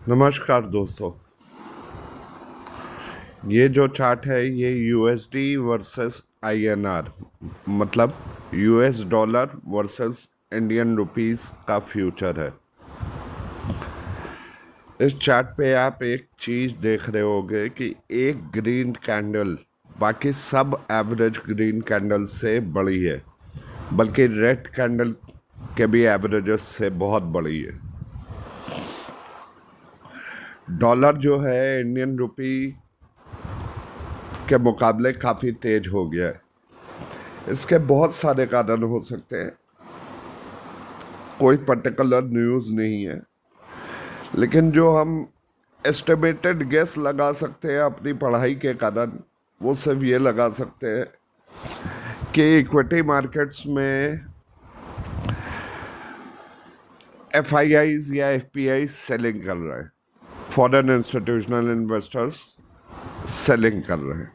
नमस्कार दोस्तों। ये जो चार्ट है ये यूएसडी वर्सेस आईएनआर मतलब US dollar versus Indian rupees का फ्यूचर है। इस चार्ट पे आप एक चीज़ देख रहे होगे कि एक ग्रीन कैंडल बाकी सब एवरेज ग्रीन कैंडल से बड़ी है, बल्कि रेड कैंडल के भी एवरेजेस से बहुत बड़ी है। डॉलर जो है इंडियन रुपी के मुकाबले काफ़ी तेज हो गया है। इसके बहुत सारे कारण हो सकते हैं, कोई पर्टिकुलर न्यूज़ नहीं है, लेकिन जो हम एस्टिमेटेड गेस लगा सकते हैं अपनी पढ़ाई के कारण, वो सिर्फ ये लगा सकते हैं कि इक्विटी मार्केट्स में एफआईआईज या एफपीआई सेलिंग कर रहे हैं, फॉरेन इंस्टीट्यूशनल इन्वेस्टर्स सेलिंग कर रहे हैं।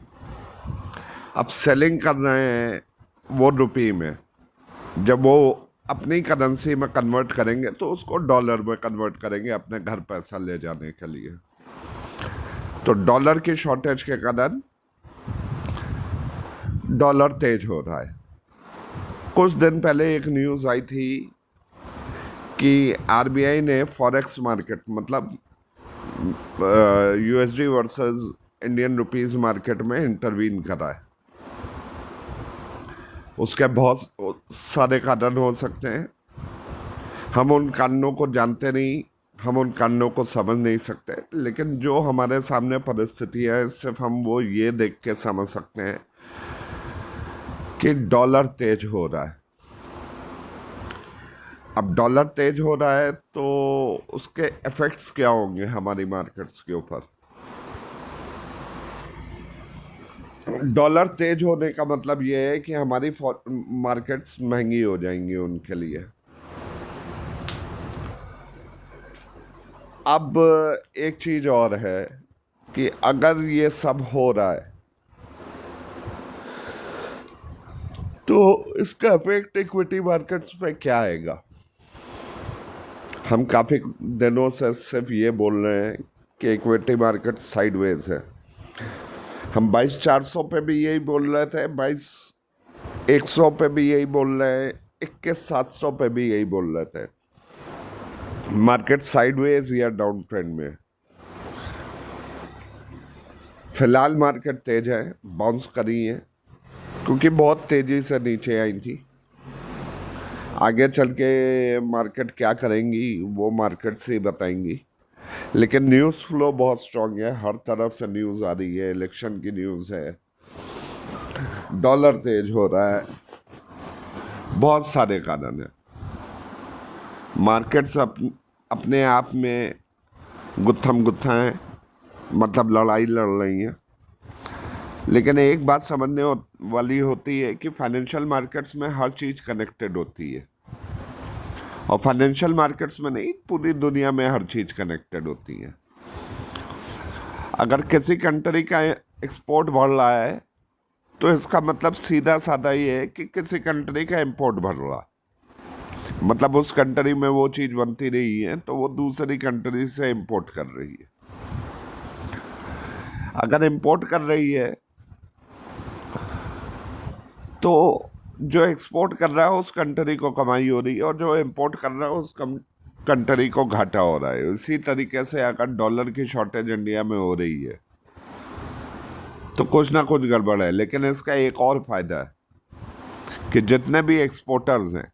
अब सेलिंग कर रहे हैं वो रुपये में, जब वो अपनी करेंसी में कन्वर्ट करेंगे तो उसको डॉलर में कन्वर्ट करेंगे अपने घर पैसा ले जाने के लिए। तो डॉलर की शॉर्टेज के कारण डॉलर तेज हो रहा है। कुछ दिन पहले एक न्यूज़ आई थी कि आरबीआई ने फॉरेक्स मार्केट मतलब USD versus Indian rupees market में इंटरवीन करा है। उसके बहुत सारे कारण हो सकते हैं, हम उन कारणों को जानते नहीं, हम उन कारणों को समझ नहीं सकते, लेकिन जो हमारे सामने परिस्थिति है सिर्फ हम वो ये देख के समझ सकते हैं कि डॉलर तेज हो रहा है। अब डॉलर तेज हो रहा है तो उसके इफेक्ट्स क्या होंगे हमारी मार्केट्स के ऊपर। डॉलर तेज होने का मतलब ये है कि हमारी मार्केट्स महंगी हो जाएंगी उनके लिए। अब एक चीज और है कि अगर ये सब हो रहा है तो इसका इफेक्ट इक्विटी मार्केट्स पे क्या आएगा। हम काफ़ी दिनों से सिर्फ ये बोल रहे हैं कि इक्विटी मार्केट साइडवेज है। हम 22,400 पे भी यही बोल रहे थे, 22,100 पे भी यही बोल रहे हैं, 21,700 पे भी यही बोल रहे थे। मार्केट साइडवेज या डाउन ट्रेंड में। फिलहाल मार्केट तेज है, बाउंस करी है क्योंकि बहुत तेजी से नीचे आई थी। आगे चल के मार्केट क्या करेंगी वो मार्केट से ही बताएंगी, लेकिन न्यूज़ फ्लो बहुत स्ट्रांग है, हर तरफ से न्यूज़ आ रही है, इलेक्शन की न्यूज़ है, डॉलर तेज हो रहा है, बहुत सारे कारण हैं। मार्केट्स अपने आप में गुत्थम गुत्था हैं, मतलब लड़ाई लड़ रही हैं, लेकिन एक बात समझने वाली होती है कि फाइनेंशियल मार्केट्स में हर चीज़ कनेक्टेड होती है, और फाइनेंशियल मार्केट्स में नहीं, पूरी दुनिया में हर चीज़ कनेक्टेड होती है। अगर किसी कंट्री का एक्सपोर्ट बढ़ रहा है तो इसका मतलब सीधा साधा ये है कि किसी कंट्री का इंपोर्ट बढ़ रहा है, मतलब उस कंट्री में वो चीज़ बनती रही है तो वो दूसरी कंट्री से इंपोर्ट कर रही है। अगर इंपोर्ट कर रही है तो जो एक्सपोर्ट कर रहा है उस कंट्री को कमाई हो रही है, और जो इंपोर्ट कर रहा है उस कंट्री को घाटा हो रहा है। इसी तरीके से अगर डॉलर की शॉर्टेज इंडिया में हो रही है तो कुछ ना कुछ गड़बड़ है। लेकिन इसका एक और फायदा है कि जितने भी एक्सपोर्टर्स हैं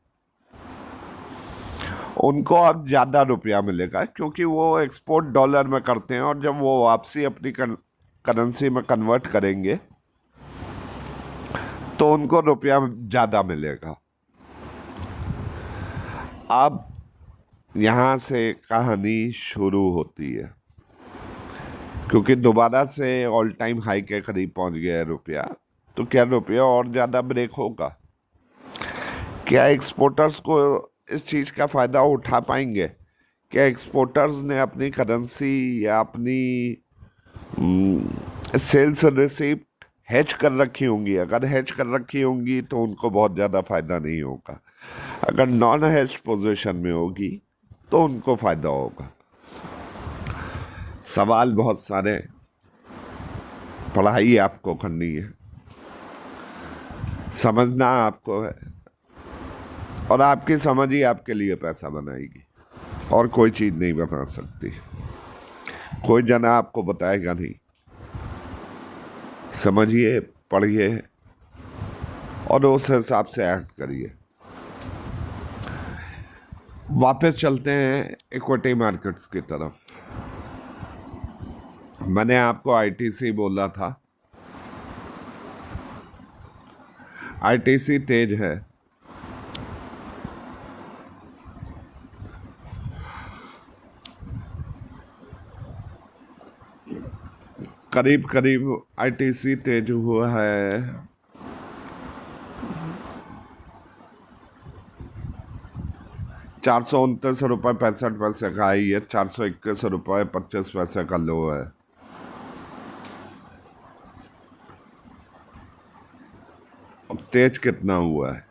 उनको अब ज़्यादा रुपया मिलेगा, क्योंकि वो एक्सपोर्ट डॉलर में करते हैं, और जब वो वापसी अपनी करेंसी में कन्वर्ट करेंगे तो उनको रुपया ज़्यादा मिलेगा। अब यहाँ से कहानी शुरू होती है, क्योंकि दोबारा से ऑल टाइम हाई के करीब पहुँच गया है रुपया, तो क्या रुपया और ज़्यादा ब्रेक होगा? क्या एक्सपोर्टर्स को इस चीज़ का फ़ायदा उठा पाएंगे? क्या एक्सपोर्टर्स ने अपनी करेंसी या अपनी सेल्स रिसिप्ट हेज कर रखी होंगी? अगर हेज कर रखी होंगी तो उनको बहुत ज़्यादा फ़ायदा नहीं होगा। अगर नॉन हेज पोजीशन में होगी तो उनको फ़ायदा होगा। सवाल बहुत सारे, पढ़ाई आपको करनी है, समझना आपको है, और आपकी समझ ही आपके लिए पैसा बनाएगी, और कोई चीज़ नहीं बता सकती। कोई जना आपको बताएगा नहीं। समझिए, पढ़िए और उस हिसाब से एक्ट करिए। वापस चलते हैं इक्विटी मार्केट्स की तरफ। मैंने आपको आईटीसी बोला था, आईटीसी तेज है। करीब करीब आईटीसी तेज हुआ है 429.65 रुपये का हाई है, 421.25 रुपये का लो है। अब तेज कितना हुआ है?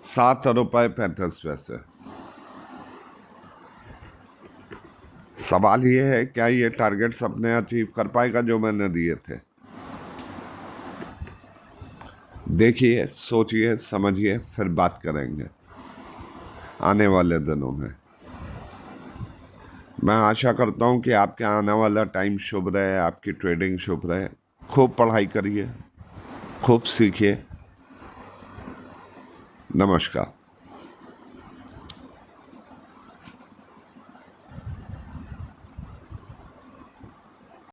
7.35 रुपये। सवाल ये है, क्या ये टारगेट्स अपने अचीव कर पाएगा जो मैंने दिए थे? देखिए, सोचिए, समझिए, फिर बात करेंगे आने वाले दिनों में। मैं आशा करता हूँ कि आपके आने वाला टाइम शुभ रहे, आपकी ट्रेडिंग शुभ रहे। खूब पढ़ाई करिए, खूब सीखिए। नमस्कार।